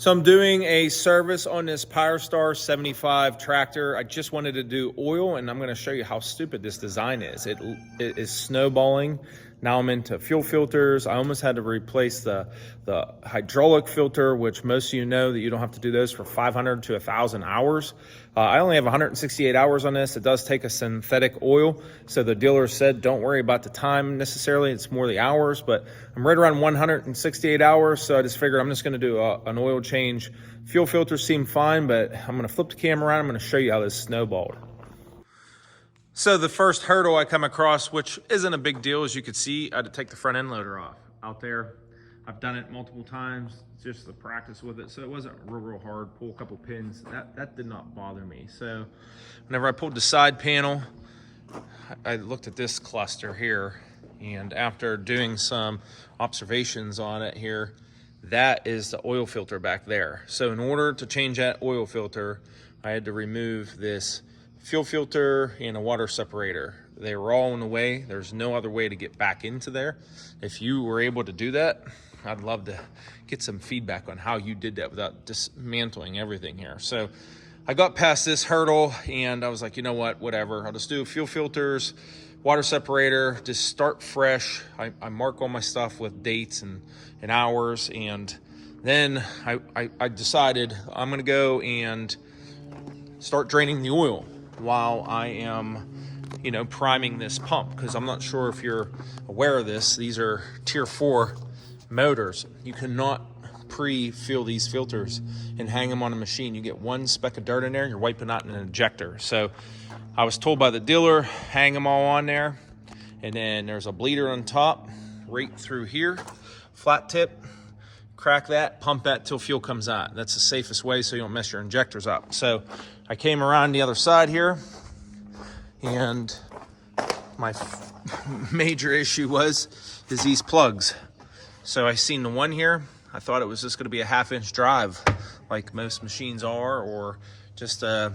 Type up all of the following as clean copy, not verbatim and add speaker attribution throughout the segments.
Speaker 1: So I'm doing a service on this PowerStar 75 tractor. I just wanted to do oil, and I'm going to show you how stupid this design is. It is snowballing. Now I'm into fuel filters. I almost had to replace the hydraulic filter, which most of you know that you don't have to do those for 500 to 1,000 hours. I only have 168 hours on this. It does take a synthetic oil, so the dealer said don't worry about the time necessarily. It's more the hours, but I'm right around 168 hours, so I just figured I'm just going to do an oil change. Fuel filters seem fine, but I'm going to flip the camera around. I'm going to show you how this snowballed. So the first hurdle I come across, which isn't a big deal, as you can see, I had to take the front end loader off out there. I've done it multiple times, just the practice with it, so it wasn't real hard. Pull a couple pins, that did not bother me. So whenever I pulled the side panel, I looked at this cluster here, and after doing some observations on it here, that is the oil filter back there. So in order to change that oil filter, I had to remove this fuel filter and a water separator. They were all in the way. There's no other way to get back into there. If you were able to do that, I'd love to get some feedback on how you did that without dismantling everything here. So I got past this hurdle and I was like, you know what, whatever. I'll just do fuel filters, water separator, just start fresh. I mark all my stuff with dates and hours. And then I decided I'm gonna go and start draining the oil while I am, priming this pump, because I'm not sure if you're aware of this. These are tier 4 motors. You cannot pre-fill these filters and hang them on a machine. You get one speck of dirt in there, you're wiping out an injector. So I was told by the dealer, hang them all on there, and then there's a bleeder on top right through here, flat tip, crack that, pump that till fuel comes out. That's the safest way so you don't mess your injectors up. So I came around the other side here, and my major issue is these plugs. So I seen the one here. I thought it was just going to be a 1/2-inch drive like most machines are, or just a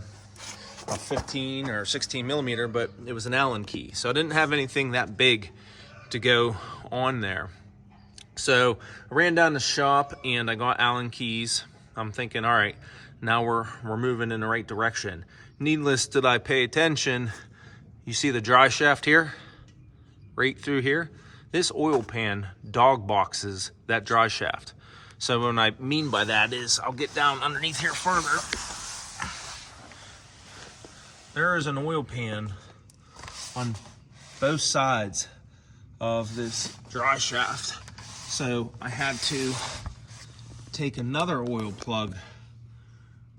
Speaker 1: 15 or 16 millimeter, but it was an Allen key. So I didn't have anything that big to go on there. So I ran down the shop and I got Allen keys. I'm thinking, all right, now we're moving in the right direction. Needless did I pay attention. You see the dry shaft here, right through here? This oil pan dog boxes that dry shaft. So what I mean by that is, I'll get down underneath here further. There is an oil pan on both sides of this dry shaft. So I had to take another oil plug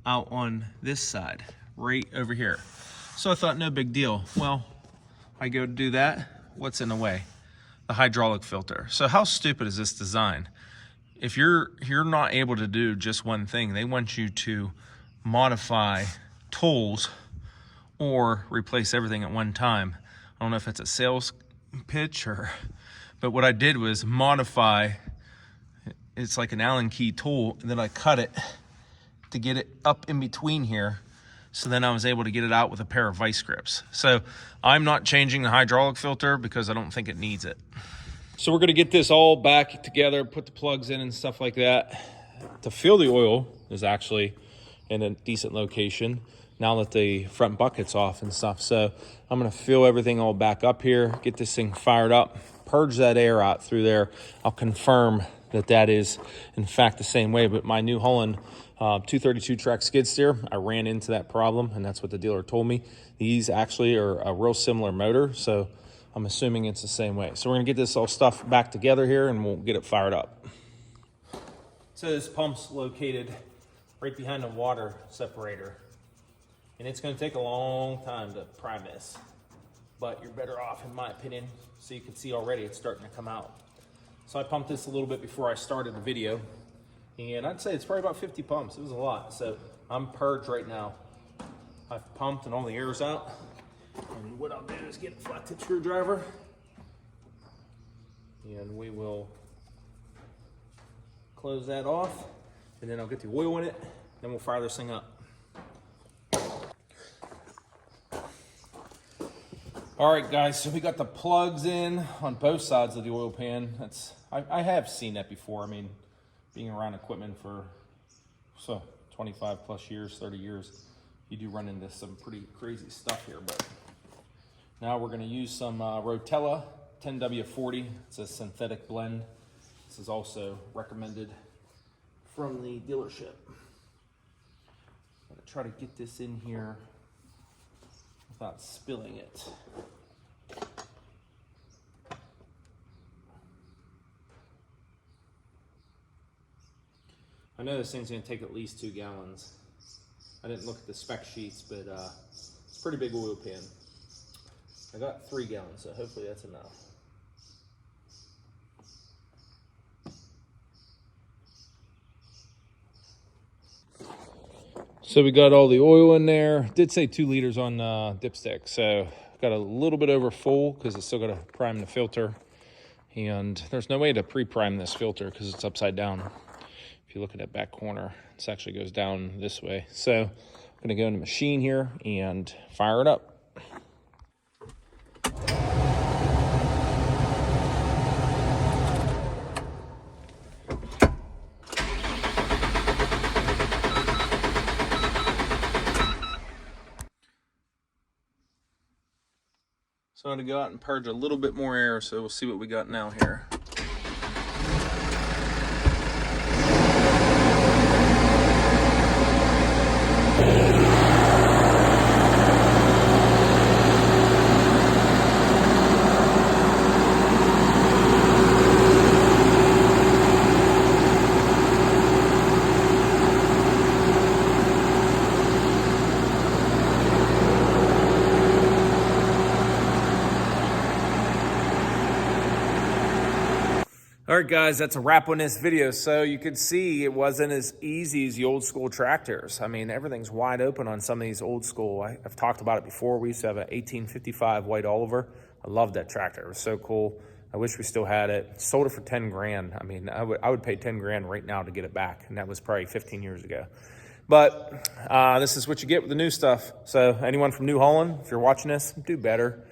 Speaker 1: out on this side, right over here. So I thought, no big deal. Well, I go to do that. What's in the way? The hydraulic filter. So how stupid is this design? If you're not able to do just one thing, they want you to modify tools or replace everything at one time. I don't know if it's a sales pitch but what I did was modify. It's like an Allen key tool, and then I cut it to get it up in between here. So then I was able to get it out with a pair of vice grips. So I'm not changing the hydraulic filter because I don't think it needs it. So we're gonna get this all back together, put the plugs in and stuff like that. To fill the oil is actually in a decent location now that the front bucket's off and stuff. So I'm gonna fill everything all back up here, get this thing fired up, purge that air out through there. I'll confirm that is in fact the same way, but my New Holland 232 track skid steer, I ran into that problem, and that's what the dealer told me. These actually are a real similar motor, so I'm assuming it's the same way. So we're gonna get this all stuff back together here and we'll get it fired up. So this pump's located right behind the water separator, and it's gonna take a long time to prime this, but you're better off in my opinion. So you can see already it's starting to come out. So I pumped this a little bit before I started the video, and I'd say it's probably about 50 pumps. It was a lot. So I'm purged right now. I've pumped and all the air's out. And what I'll do is get a flat tip screwdriver, and we will close that off, and then I'll get the oil in it, then we'll fire this thing up. All right, guys, so we got the plugs in on both sides of the oil pan. I have seen that before. I mean, being around equipment for So 25 plus years, 30 years, you do run into some pretty crazy stuff here. But now we're gonna use some Rotella 10W40. It's a synthetic blend. This is also recommended from the dealership. I'm gonna try to get this in here without spilling it. I know this thing's gonna take at least 2 gallons. I didn't look at the spec sheets, but it's a pretty big oil pan. I got 3 gallons, so hopefully that's enough. So we got all the oil in there. Did say 2 liters on dipstick, so got a little bit over full because it's still got to prime the filter. And there's no way to pre-prime this filter because it's upside down. If you look at that back corner, this actually goes down this way. So I'm gonna go in the machine here and fire it up. So I'm gonna go out and purge a little bit more air, so we'll see what we got now here. All right, guys, that's a wrap on this video. So you could see it wasn't as easy as the old school tractors. I mean, everything's wide open on some of these old school. I've talked about it before. We used to have an 1855 white Oliver. I loved that tractor. It was so cool. I wish we still had it. Sold it for 10 grand. I mean, I would pay 10 grand right now to get it back. And that was probably 15 years ago. But this is what you get with the new stuff. So anyone from New Holland, if you're watching this, do better.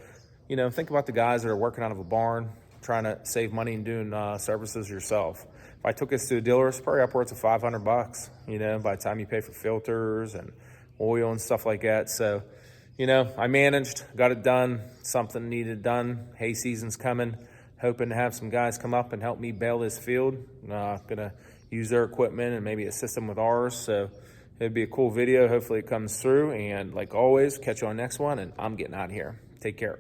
Speaker 1: You know, think about the guys that are working out of a barn, trying to save money and doing services yourself. If I took this to a dealer, it's probably upwards of $500, you know, by the time you pay for filters and oil and stuff like that. So, you know, I managed, got it done, something needed done. Hay season's coming, hoping to have some guys come up and help me bale this field. Gonna use their equipment and maybe assist them with ours. So it'd be a cool video. Hopefully it comes through. And like always, catch you on the next one, and I'm getting out of here. Take care.